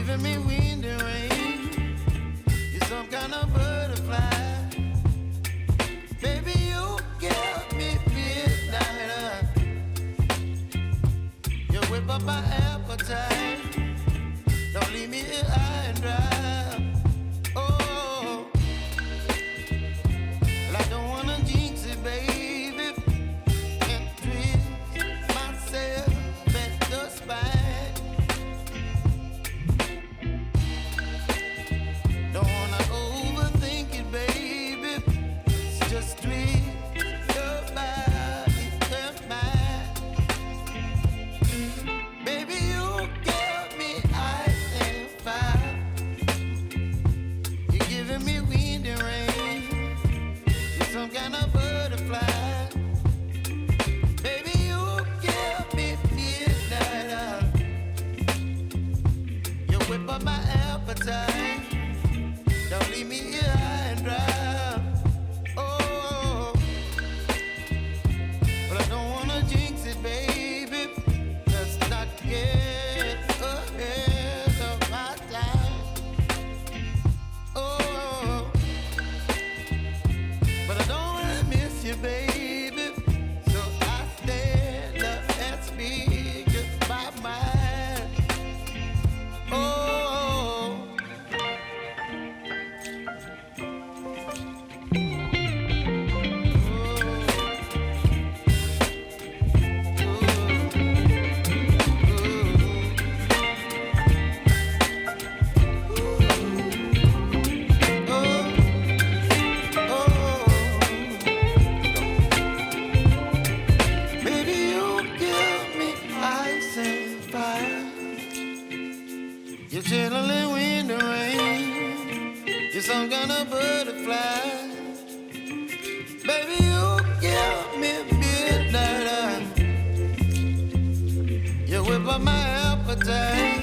giving me wind and rain. You're some kind of butterfly. Baby, you give me midnight. You whip up my appetite. Don't leave me here high and dry. Oh, well, I don't wanna jinx it, baby, and twist myself at the spine. Don't wanna overthink it, baby. It's just twist your body and mine. Baby, you give me ice and fire. You're giving me wind and rain. You're some kind of butterfly. Baby, you give me midnight. You whip up my appetite. Don't leave me here high and dry. Oh, but I don't wanna jinx it, baby. Let's not get ahead of my time. Oh, but I don't wanna miss you, baby. So I stand up and speak just my mind. Oh. Baby, you give me ice and fire. You're chilling wind and rain. You're some kind of butterfly. Baby, you give me midnight. You whip up my appetite.